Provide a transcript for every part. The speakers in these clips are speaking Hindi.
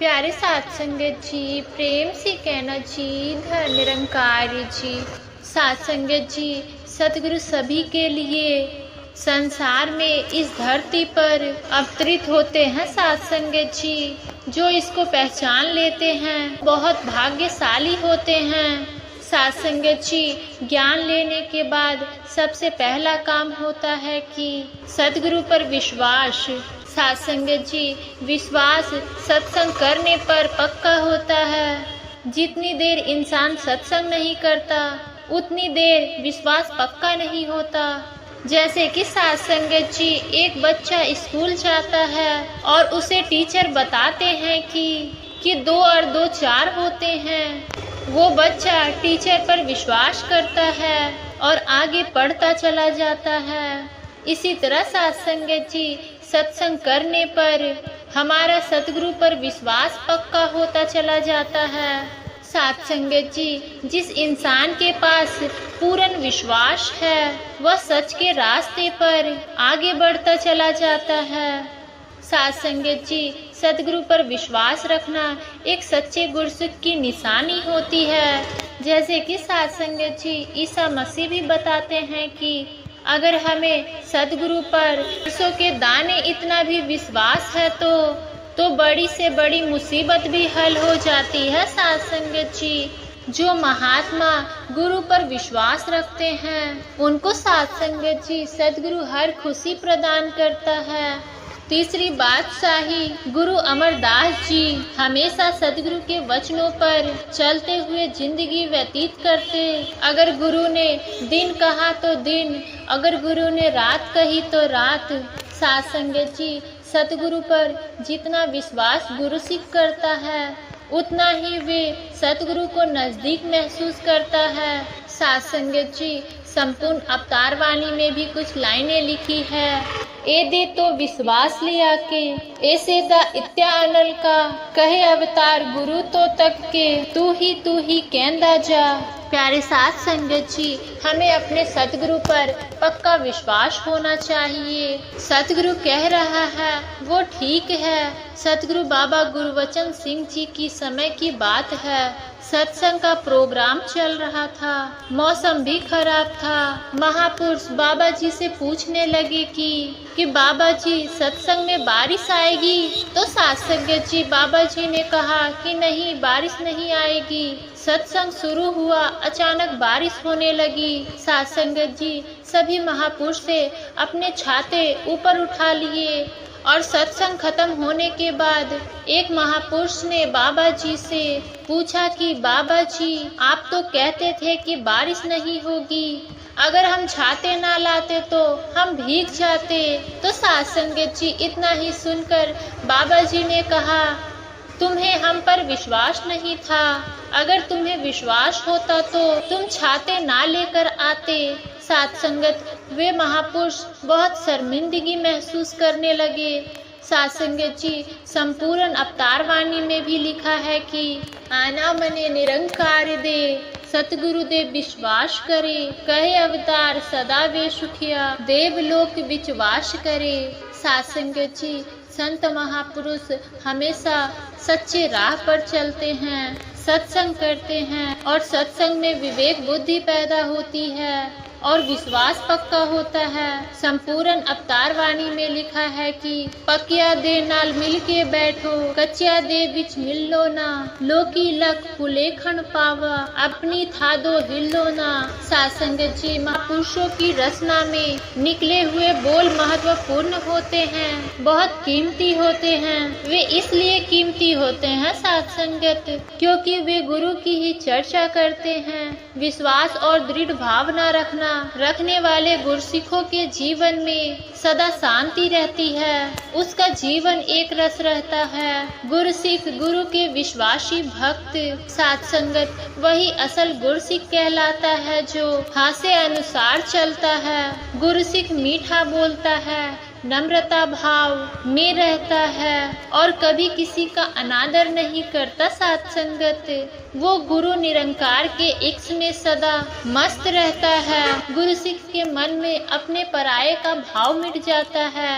प्यारे साथ संगत जी, प्रेम से कहना जी, धन निरंकार जी। साथ संगत जी, सतगुरु सभी के लिए संसार में इस धरती पर अवतरित होते हैं। साथ संगत जी, जो इसको पहचान लेते हैं बहुत भाग्यशाली होते हैं। साथ संगत जी, ज्ञान लेने के बाद सबसे पहला काम होता है कि सतगुरु पर विश्वास। साथ संगत जी, विश्वास सत्संग करने पर पक्का होता है। जितनी देर इंसान सत्संग नहीं करता उतनी देर विश्वास पक्का नहीं होता। जैसे कि साथ संगत जी, एक बच्चा स्कूल जाता है और उसे टीचर बताते हैं कि 2 और 2 4 होते हैं। वो बच्चा टीचर पर विश्वास करता है और आगे पढ़ता चला जाता है। इसी तरह साथ संगत जी, सत्संग करने पर हमारा सतगुरु पर विश्वास पक्का होता चला जाता है। साथ संगत जी, जिस इंसान के पास पूर्ण विश्वास है वह सच के रास्ते पर आगे बढ़ता चला जाता है। साथ संगत जी, सतगुरु पर विश्वास रखना एक सच्चे गुरसिख की निशानी होती है। जैसे कि साथ संगत जी, ईसा मसीह भी बताते हैं कि अगर हमें सतगुरु पर सरसों के दाने इतना भी विश्वास है तो बड़ी से बड़ी मुसीबत भी हल हो जाती है। साथ संगत जी, जो महात्मा गुरु पर विश्वास रखते हैं उनको साथ संगत जी सतगुरु हर खुशी प्रदान करता है। तीसरी बादशाही गुरु अमरदास जी हमेशा सतगुरु के वचनों पर चलते हुए जिंदगी व्यतीत करते। अगर गुरु ने दिन कहा तो दिन, अगर गुरु ने रात कही तो रात। साथ संगत जी, सतगुरु पर जितना विश्वास गुरुसिख करता है उतना ही वे सतगुरु को नजदीक महसूस करता है। साथ संगत जी, संपूर्ण अवतार वाणी में भी कुछ लाइनें लिखी है। ए दे तो विश्वास ले आके, ऐसे दा इत्या अनल का, कहे अवतार गुरु तो तक के, तू ही कहंदा जा। प्यारे साथ संगत जी, हमें अपने सतगुरु पर पक्का विश्वास होना चाहिए। सतगुरु कह रहा है वो ठीक है। सतगुरु बाबा गुरबचन सिंह जी की समय की बात है। सत्संग का प्रोग्राम चल रहा था, मौसम भी खराब था। महापुरुष बाबा जी से पूछने लगे कि बाबा जी, सत्संग में बारिश आएगी? तो साथ संगत जी, बाबा जी ने कहा कि नहीं, बारिश नहीं आएगी। सत्संग शुरू हुआ, अचानक बारिश होने लगी। साथ संगत जी, सभी महापुरुष से अपने छाते ऊपर उठा लिए और सत्संग खत्म होने के बाद एक महापुरुष ने बाबा जी से पूछा कि बाबा जी, आप तो कहते थे कि बारिश नहीं होगी, अगर हम छाते ना लाते तो हम भीग जाते। तो साथ संगत जी, इतना ही सुनकर बाबा जी ने कहा, तुम्हें हम पर विश्वास नहीं था। अगर तुम्हें विश्वास होता तो तुम छाते ना लेकर आते। साथ संगत, वे महापुरुष बहुत शर्मिंदगी महसूस करने लगे। साथ संगत जी, संपूर्ण अवतार वाणी में भी लिखा है कि आना मने निरंकार दे, सतगुरु दे विश्वास करे, कहे अवतार सदा वे सुखिया, देवलोक विच वास करे। साथ संगत जी, संत महापुरुष हमेशा सच्चे राह पर चलते हैं, सत्संग करते हैं और सत्संग में विवेक बुद्धि पैदा होती है और विश्वास पक्का होता है। संपूर्ण अवतार वाणी में लिखा है कि पकिया दे नाल मिल के बैठो, कच्चिया दे बिच मिलो ना, लोकी लक पुलेखन पावा, अपनी था दो हिलो ना। साथ संगत जी, महापुरुषों की रचना में निकले हुए बोल महत्वपूर्ण होते हैं, बहुत कीमती होते हैं। वे इसलिए कीमती होते हैं साथ संगत, क्योंकि वे गुरु की ही चर्चा करते हैं। विश्वास और दृढ़ भावना रखने वाले गुरसिखों के जीवन में सदा शांति रहती है, उसका जीवन एक रस रहता है। गुरसिख, गुरु के विश्वासी भक्त। साथ संगत, वही असल गुरसिख कहलाता है जो हासे अनुसार चलता है। गुरसिख मीठा बोलता है, नम्रता भाव में रहता है और कभी किसी का अनादर नहीं करता। साथ संगत, वो गुरु निरंकार के इक्ष में सदा मस्त रहता है। गुरुसिख के मन में अपने पराये का भाव मिट जाता है।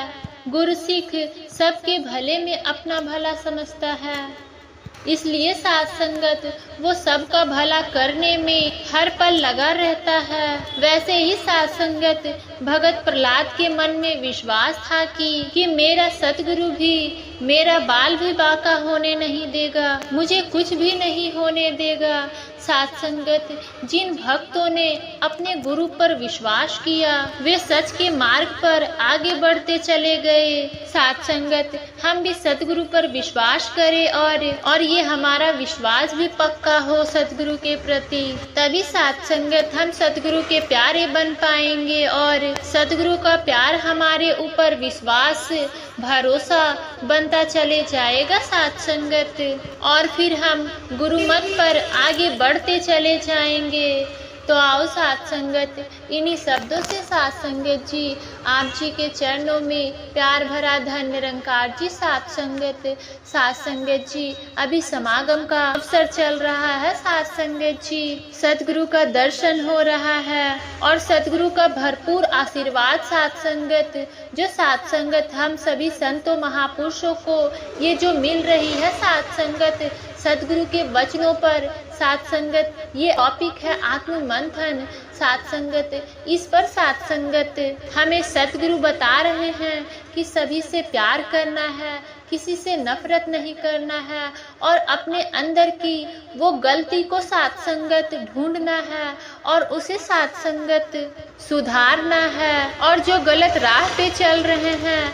गुरुसिख सबके भले में अपना भला समझता है। इसलिए साथ संगत वो सबका भला करने में हर पल लगा रहता है। वैसे ही साथ संगत भगत प्रहलाद के मन में विश्वास था कि मेरा सतगुरु भी मेरा बाल भी बांका होने नहीं देगा, मुझे कुछ भी नहीं होने देगा। साथ संगत जिन भक्तों ने अपने गुरु पर विश्वास किया वे सच के मार्ग पर आगे बढ़ते चले गए। साथ संगत हम भी सतगुरु पर विश्वास करें और ये हमारा विश्वास भी पक्का हो सतगुरु के प्रति, तभी साथ संगत हम सतगुरु के प्यारे बन पाएंगे और सतगुरु का प्यार हमारे ऊपर विश्वास भरोसा बनता चले जाएगा साथ संगत, और फिर हम गुरुमत पर आगे बढ़ते चले जाएंगे। तो आओ साथ संगत इन्हीं शब्दों से साथ संगत जी आप जी के चरणों में प्यार भरा धन्य निरंकार जी साथ संगत जी अभी समागम का अवसर चल रहा है। साथ संगत जी सतगुरु का दर्शन हो रहा है और सतगुरु का भरपूर आशीर्वाद साथ संगत, जो साथ संगत हम सभी संतों महापुरुषों को ये जो मिल रही है साथ संगत सतगुरु के वचनों पर साथ संगत ये टॉपिक है आत्म मंथन साथ संगत, इस पर साथ संगत हमें सतगुरु बता रहे हैं कि सभी से प्यार करना है, किसी से नफरत नहीं करना है और अपने अंदर की वो गलती को साथ संगत ढूंढना है और उसे साथ संगत सुधारना है, और जो गलत राह पे चल रहे हैं,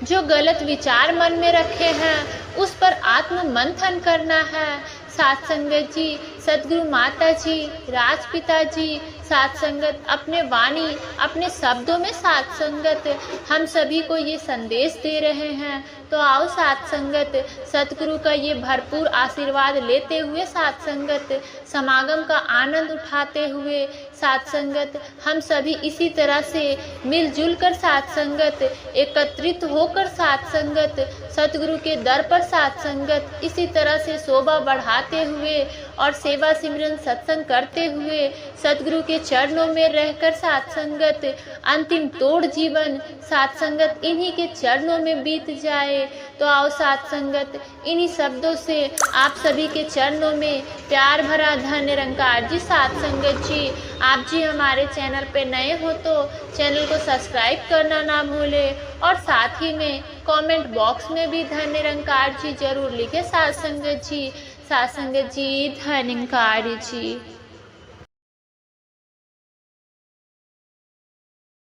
जो गलत विचार मन में रखे हैं उस पर आत्म मंथन करना है। साथ संगत जी सतगुरु माता जी राजपिता जी साथ संगत अपने वाणी अपने शब्दों में साथ संगत हम सभी को ये संदेश दे रहे हैं। तो आओ साथ संगत सतगुरु का ये भरपूर आशीर्वाद लेते हुए साथ संगत समागम का आनंद उठाते हुए साथ संगत हम सभी इसी तरह से मिलजुल कर साथ संगत एकत्रित होकर साथ संगत सतगुरु के दर पर साथ संगत इसी तरह से शोभा बढ़ाते हुए और सेवा सिमरन सत्संग करते हुए सतगुरु के चरणों में रहकर साथ संगत अंतिम तोड़ जीवन साथ संगत इन्हीं के चरणों में बीत जाए। तो आओ साथ संगत इन्हीं शब्दों से आप सभी के चरणों में प्यार भरा धन्य निरंकार जी साथ संगत जी आप जी हमारे चैनल पे नए हो तो चैनल को सब्सक्राइब करना ना भूलें और साथ ही में कमेंट बॉक्स में भी धन्य निरंकार जी जरूर लिखे साथ संगत जी धन्य निरंकार जी।